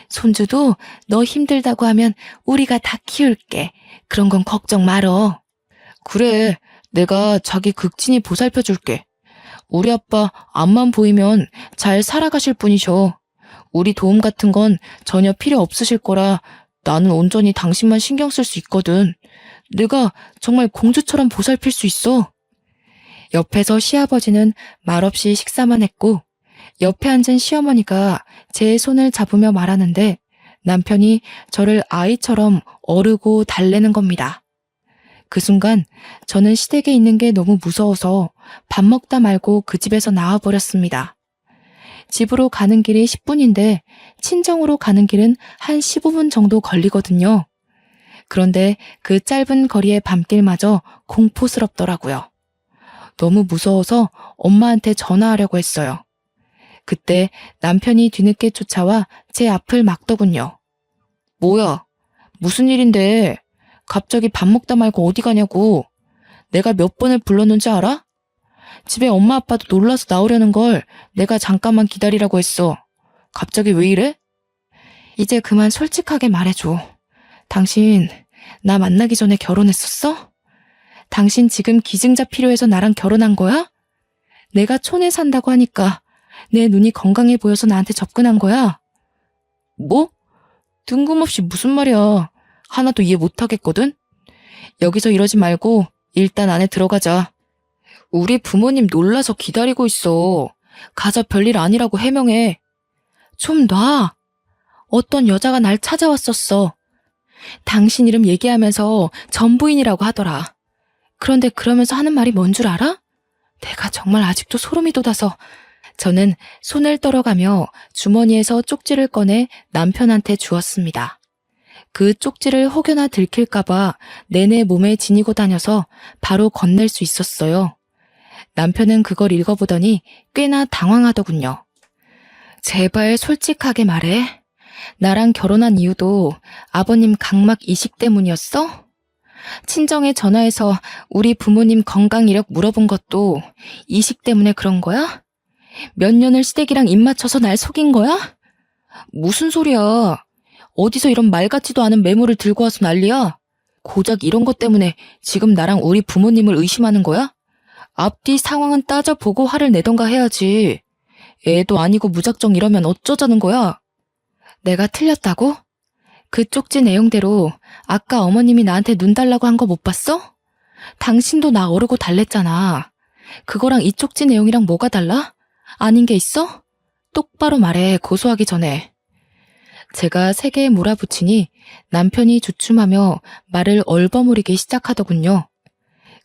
손주도 너 힘들다고 하면 우리가 다 키울게. 그런 건 걱정 말어. 그래, 내가 자기 극진히 보살펴 줄게. 우리 아빠 앞만 보이면 잘 살아가실 분이셔. 우리 도움 같은 건 전혀 필요 없으실 거라 나는 온전히 당신만 신경 쓸 수 있거든. 내가 정말 공주처럼 보살필 수 있어. 옆에서 시아버지는 말없이 식사만 했고 옆에 앉은 시어머니가 제 손을 잡으며 말하는데 남편이 저를 아이처럼 어르고 달래는 겁니다. 그 순간 저는 시댁에 있는 게 너무 무서워서 밥 먹다 말고 그 집에서 나와버렸습니다. 집으로 가는 길이 10분인데 친정으로 가는 길은 한 15분 정도 걸리거든요. 그런데 그 짧은 거리의 밤길마저 공포스럽더라고요. 너무 무서워서 엄마한테 전화하려고 했어요. 그때 남편이 뒤늦게 쫓아와 제 앞을 막더군요. 뭐야? 무슨 일인데? 갑자기 밥 먹다 말고 어디 가냐고. 내가 몇 번을 불렀는지 알아? 집에 엄마 아빠도 놀라서 나오려는 걸 내가 잠깐만 기다리라고 했어. 갑자기 왜 이래? 이제 그만 솔직하게 말해줘. 당신 나 만나기 전에 결혼했었어? 당신 지금 기증자 필요해서 나랑 결혼한 거야? 내가 촌에 산다고 하니까 내 눈이 건강해 보여서 나한테 접근한 거야? 뭐? 뜬금없이 무슨 말이야. 하나도 이해 못하겠거든? 여기서 이러지 말고 일단 안에 들어가자. 우리 부모님 놀라서 기다리고 있어. 가서 별일 아니라고 해명해. 좀 놔. 어떤 여자가 날 찾아왔었어. 당신 이름 얘기하면서 전부인이라고 하더라. 그런데 그러면서 하는 말이 뭔 줄 알아? 내가 정말 아직도 소름이 돋아서 저는 손을 떨어가며 주머니에서 쪽지를 꺼내 남편한테 주었습니다. 그 쪽지를 혹여나 들킬까봐 내내 몸에 지니고 다녀서 바로 건넬 수 있었어요. 남편은 그걸 읽어보더니 꽤나 당황하더군요. 제발 솔직하게 말해. 나랑 결혼한 이유도 아버님 각막 이식 때문이었어? 친정에 전화해서 우리 부모님 건강 이력 물어본 것도 이식 때문에 그런 거야? 몇 년을 시댁이랑 입 맞춰서 날 속인 거야? 무슨 소리야. 어디서 이런 말 같지도 않은 메모를 들고 와서 난리야? 고작 이런 것 때문에 지금 나랑 우리 부모님을 의심하는 거야? 앞뒤 상황은 따져보고 화를 내던가 해야지. 애도 아니고 무작정 이러면 어쩌자는 거야? 내가 틀렸다고? 그 쪽지 내용대로 아까 어머님이 나한테 눈 달라고 한 거 못 봤어? 당신도 나 어르고 달랬잖아. 그거랑 이 쪽지 내용이랑 뭐가 달라? 아닌 게 있어? 똑바로 말해, 고소하기 전에. 제가 세게에 몰아붙이니 남편이 주춤하며 말을 얼버무리기 시작하더군요.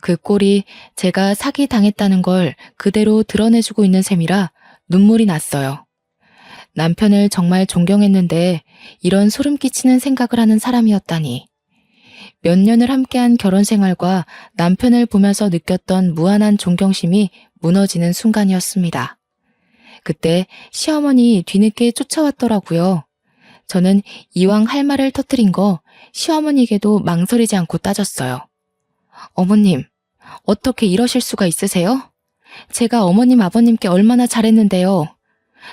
그 꼴이 제가 사기당했다는 걸 그대로 드러내주고 있는 셈이라 눈물이 났어요. 남편을 정말 존경했는데 이런 소름 끼치는 생각을 하는 사람이었다니. 몇 년을 함께한 결혼 생활과 남편을 보면서 느꼈던 무한한 존경심이 무너지는 순간이었습니다. 그때 시어머니 뒤늦게 쫓아왔더라고요. 저는 이왕 할 말을 터뜨린 거 시어머니에게도 망설이지 않고 따졌어요. 어머님, 어떻게 이러실 수가 있으세요? 제가 어머님 아버님께 얼마나 잘했는데요.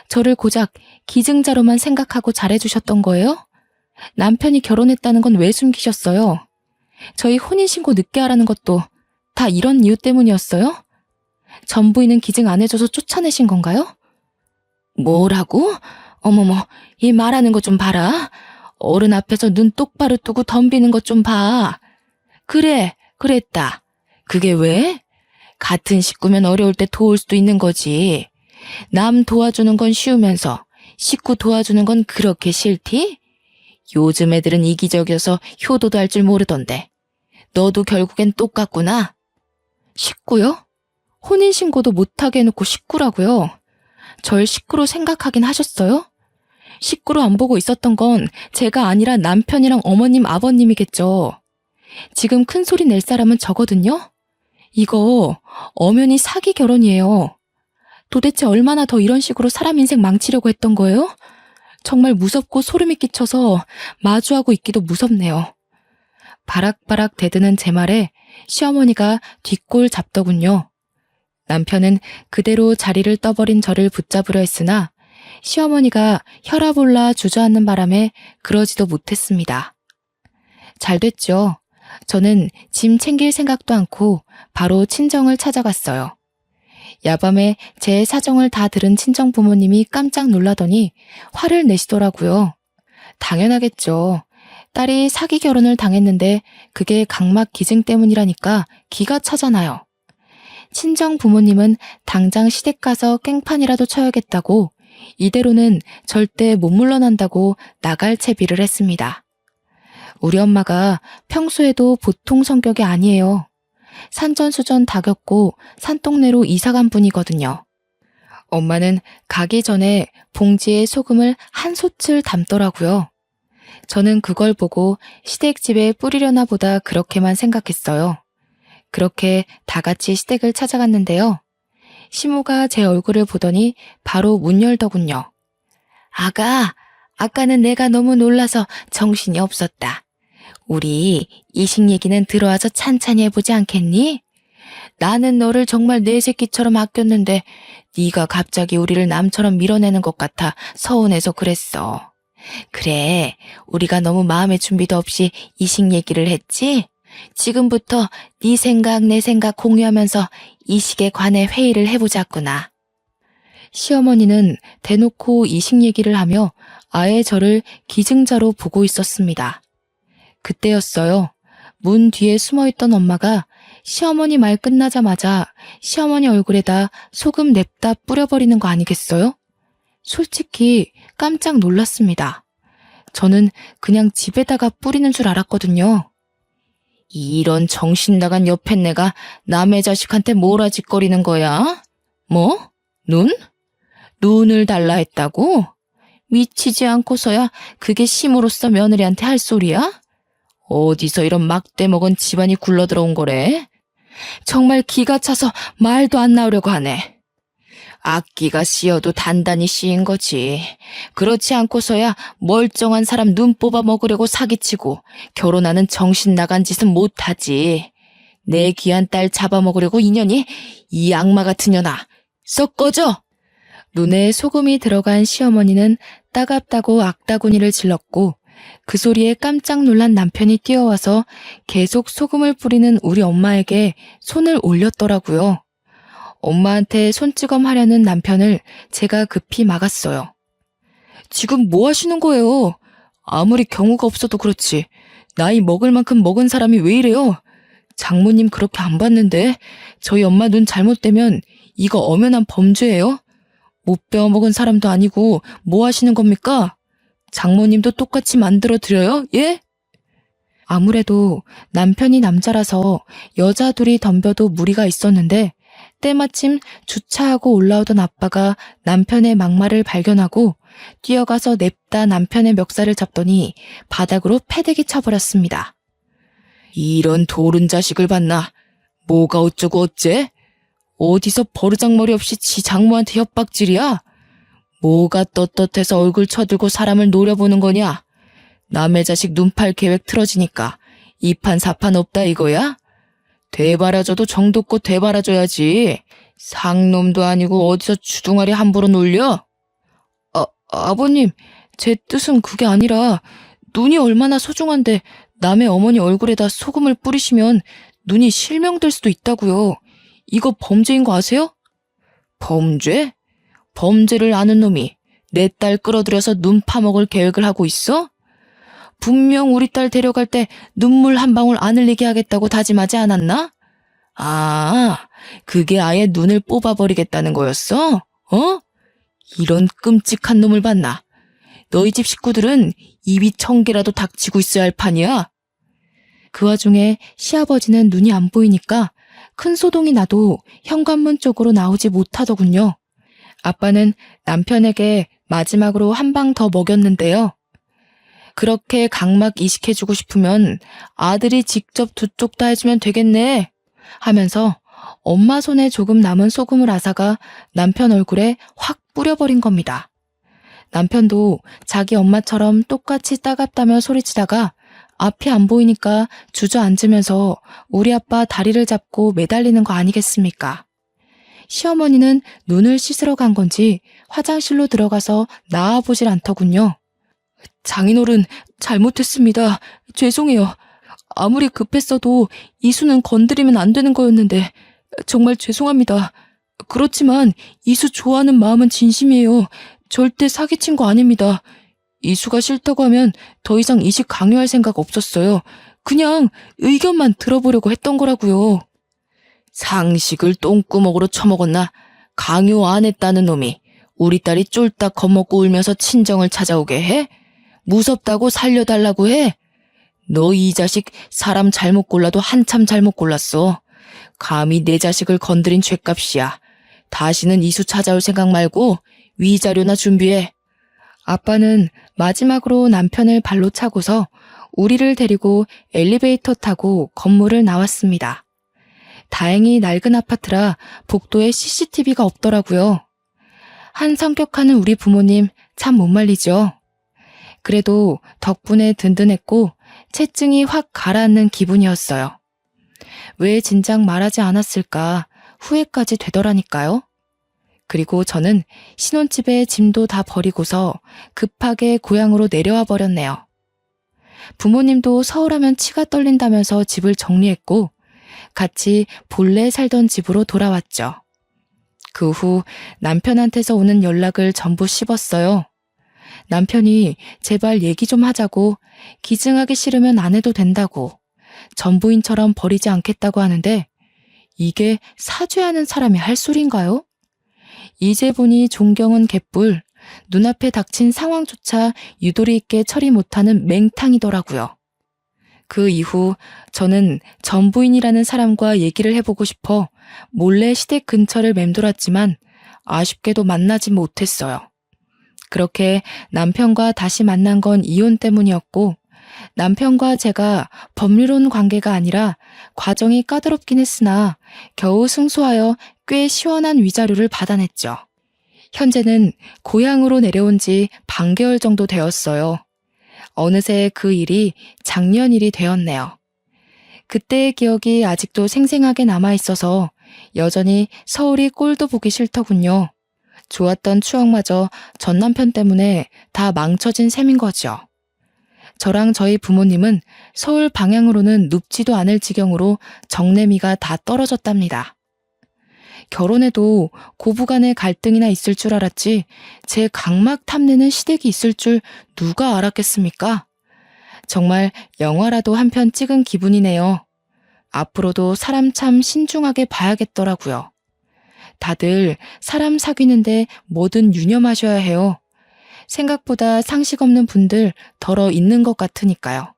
저를 고작 기증자로만 생각하고 잘해주셨던 거예요? 남편이 결혼했다는 건 왜 숨기셨어요? 저희 혼인신고 늦게 하라는 것도 다 이런 이유 때문이었어요? 전부인은 기증 안 해줘서 쫓아내신 건가요? 뭐라고? 어머머, 이 말하는 거 좀 봐라. 어른 앞에서 눈 똑바로 뜨고 덤비는 것 좀 봐. 그래, 그랬다. 그게 왜? 같은 식구면 어려울 때 도울 수도 있는 거지. 남 도와주는 건 쉬우면서 식구 도와주는 건 그렇게 싫디? 요즘 애들은 이기적이어서 효도도 할 줄 모르던데. 너도 결국엔 똑같구나. 식구요? 혼인신고도 못하게 해놓고 식구라고요? 절 식구로 생각하긴 하셨어요? 식구로 안 보고 있었던 건 제가 아니라 남편이랑 어머님, 아버님이겠죠. 지금 큰 소리 낼 사람은 저거든요? 이거 엄연히 사기 결혼이에요. 도대체 얼마나 더 이런 식으로 사람 인생 망치려고 했던 거예요? 정말 무섭고 소름이 끼쳐서 마주하고 있기도 무섭네요. 바락바락 대드는 제 말에 시어머니가 뒷골 잡더군요. 남편은 그대로 자리를 떠버린 저를 붙잡으려 했으나 시어머니가 혈압 올라 주저앉는 바람에 그러지도 못했습니다. 잘 됐죠. 저는 짐 챙길 생각도 않고 바로 친정을 찾아갔어요. 야밤에 제 사정을 다 들은 친정 부모님이 깜짝 놀라더니 화를 내시더라고요. 당연하겠죠. 딸이 사기 결혼을 당했는데 그게 각막 기증 때문이라니까 기가 차잖아요. 친정 부모님은 당장 시댁 가서 깽판이라도 쳐야겠다고 이대로는 절대 못 물러난다고 나갈 채비를 했습니다. 우리 엄마가 평소에도 보통 성격이 아니에요. 산전수전 다 겪고 산동네로 이사간 분이거든요. 엄마는 가기 전에 봉지에 소금을 한 솥을 담더라고요. 저는 그걸 보고 시댁집에 뿌리려나 보다 그렇게만 생각했어요. 그렇게 다 같이 시댁을 찾아갔는데요. 시모가 제 얼굴을 보더니 바로 문 열더군요. 아까는 내가 너무 놀라서 정신이 없었다. 우리 이식 얘기는 들어와서 찬찬히 해보지 않겠니? 나는 너를 정말 내 새끼처럼 아꼈는데 네가 갑자기 우리를 남처럼 밀어내는 것 같아 서운해서 그랬어. 그래, 우리가 너무 마음의 준비도 없이 이식 얘기를 했지? 지금부터 네 생각 내 생각 공유하면서 이식에 관해 회의를 해보자꾸나. 시어머니는 대놓고 이식 얘기를 하며 아예 저를 기증자로 보고 있었습니다. 그때였어요. 문 뒤에 숨어있던 엄마가 시어머니 말 끝나자마자 시어머니 얼굴에다 소금 냅다 뿌려버리는 거 아니겠어요? 솔직히 깜짝 놀랐습니다. 저는 그냥 집에다가 뿌리는 줄 알았거든요. 이런 정신 나간 여팻네가 남의 자식한테 뭐라짓거리는 거야? 뭐? 눈? 눈을 달라 했다고? 미치지 않고서야 그게 심으로써 며느리한테 할 소리야? 어디서 이런 막대 먹은 집안이 굴러들어온 거래? 정말 기가 차서 말도 안 나오려고 하네. 악기가 씌어도 단단히 씌인 거지. 그렇지 않고서야 멀쩡한 사람 눈 뽑아 먹으려고 사기치고 결혼하는 정신 나간 짓은 못하지. 내 귀한 딸 잡아먹으려고 인연이 이 악마 같은 년아. 썩 꺼져! 눈에 소금이 들어간 시어머니는 따갑다고 악다구니를 질렀고 그 소리에 깜짝 놀란 남편이 뛰어와서 계속 소금을 뿌리는 우리 엄마에게 손을 올렸더라고요. 엄마한테 손찌검 하려는 남편을 제가 급히 막았어요. 지금 뭐 하시는 거예요? 아무리 경우가 없어도 그렇지. 나이 먹을 만큼 먹은 사람이 왜 이래요? 장모님 그렇게 안 봤는데 저희 엄마 눈 잘못되면 이거 엄연한 범죄예요? 못 배워먹은 사람도 아니고 뭐 하시는 겁니까? 장모님도 똑같이 만들어드려요? 예? 아무래도 남편이 남자라서 여자 둘이 덤벼도 무리가 있었는데 때마침 주차하고 올라오던 아빠가 남편의 막말을 발견하고 뛰어가서 냅다 남편의 멱살을 잡더니 바닥으로 패대기 쳐버렸습니다. 이런 도른 자식을 봤나? 뭐가 어쩌고 어째? 어디서 버르장머리 없이 지 장모한테 협박질이야? 뭐가 떳떳해서 얼굴 쳐들고 사람을 노려보는 거냐? 남의 자식 눈팔 계획 틀어지니까 이판사판 없다 이거야? 되바라져도 정도껏 되바라져야지. 상놈도 아니고 어디서 주둥아리 함부로 놀려? 아버님, 제 뜻은 그게 아니라 눈이 얼마나 소중한데 남의 어머니 얼굴에다 소금을 뿌리시면 눈이 실명될 수도 있다고요. 이거 범죄인 거 아세요? 범죄? 범죄를 아는 놈이 내 딸 끌어들여서 눈 파먹을 계획을 하고 있어? 분명 우리 딸 데려갈 때 눈물 한 방울 안 흘리게 하겠다고 다짐하지 않았나? 아, 그게 아예 눈을 뽑아버리겠다는 거였어? 어? 이런 끔찍한 놈을 봤나? 너희 집 식구들은 입이 1000개라도 닥치고 있어야 할 판이야. 그 와중에 시아버지는 눈이 안 보이니까 큰 소동이 나도 현관문 쪽으로 나오지 못하더군요. 아빠는 남편에게 마지막으로 한 방 더 먹였는데요. 그렇게 각막 이식해주고 싶으면 아들이 직접 두 쪽 다 해주면 되겠네 하면서 엄마 손에 조금 남은 소금을 앗아가 남편 얼굴에 확 뿌려버린 겁니다. 남편도 자기 엄마처럼 똑같이 따갑다며 소리치다가 앞이 안 보이니까 주저앉으면서 우리 아빠 다리를 잡고 매달리는 거 아니겠습니까? 시어머니는 눈을 씻으러 간 건지 화장실로 들어가서 나와보질 않더군요. 장인어른, 잘못했습니다. 죄송해요. 아무리 급했어도 이수는 건드리면 안 되는 거였는데 정말 죄송합니다. 그렇지만 이수 좋아하는 마음은 진심이에요. 절대 사기친 거 아닙니다. 이수가 싫다고 하면 더 이상 이식 강요할 생각 없었어요. 그냥 의견만 들어보려고 했던 거라고요. 상식을 똥구멍으로 처먹었나? 강요 안 했다는 놈이 우리 딸이 쫄딱 겁먹고 울면서 친정을 찾아오게 해? 무섭다고 살려달라고 해? 너 이 자식 사람 잘못 골라도 한참 잘못 골랐어. 감히 내 자식을 건드린 죗값이야. 다시는 이수 찾아올 생각 말고 위자료나 준비해. 아빠는 마지막으로 남편을 발로 차고서 우리를 데리고 엘리베이터 타고 건물을 나왔습니다. 다행히 낡은 아파트라 복도에 CCTV가 없더라고요. 한 성격하는 우리 부모님 참 못 말리죠. 그래도 덕분에 든든했고 체증이 확 가라앉는 기분이었어요. 왜 진작 말하지 않았을까 후회까지 되더라니까요. 그리고 저는 신혼집에 짐도 다 버리고서 급하게 고향으로 내려와 버렸네요. 부모님도 서울하면 치가 떨린다면서 집을 정리했고 같이 본래 살던 집으로 돌아왔죠. 그 후 남편한테서 오는 연락을 전부 씹었어요. 남편이 제발 얘기 좀 하자고, 기증하기 싫으면 안 해도 된다고, 전부인처럼 버리지 않겠다고 하는데 이게 사죄하는 사람이 할 소린가요? 이제 보니 존경은 개뿔, 눈앞에 닥친 상황조차 유도리 있게 처리 못하는 맹탕이더라고요. 그 이후 저는 전부인이라는 사람과 얘기를 해보고 싶어 몰래 시댁 근처를 맴돌았지만 아쉽게도 만나지 못했어요. 그렇게 남편과 다시 만난 건 이혼 때문이었고 남편과 제가 법률혼 관계가 아니라 과정이 까다롭긴 했으나 겨우 승소하여 꽤 시원한 위자료를 받아냈죠. 현재는 고향으로 내려온 지 반개월 정도 되었어요. 어느새 그 일이 작년 일이 되었네요. 그때의 기억이 아직도 생생하게 남아있어서 여전히 서울이 꼴도 보기 싫더군요. 좋았던 추억마저 전 남편 때문에 다 망쳐진 셈인 거죠. 저랑 저희 부모님은 서울 방향으로는 눕지도 않을 지경으로 정내미가 다 떨어졌답니다. 결혼해도 고부간의 갈등이나 있을 줄 알았지 제 각막 탐내는 시댁이 있을 줄 누가 알았겠습니까? 정말 영화라도 한 편 찍은 기분이네요. 앞으로도 사람 참 신중하게 봐야겠더라고요. 다들 사람 사귀는데 뭐든 유념하셔야 해요. 생각보다 상식 없는 분들 덜어 있는 것 같으니까요.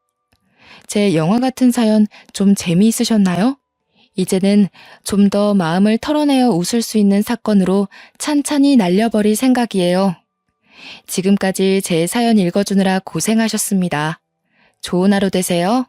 제 영화 같은 사연 좀 재미있으셨나요? 이제는 좀 더 마음을 털어내어 웃을 수 있는 사건으로 찬찬히 날려버릴 생각이에요. 지금까지 제 사연 읽어주느라 고생하셨습니다. 좋은 하루 되세요.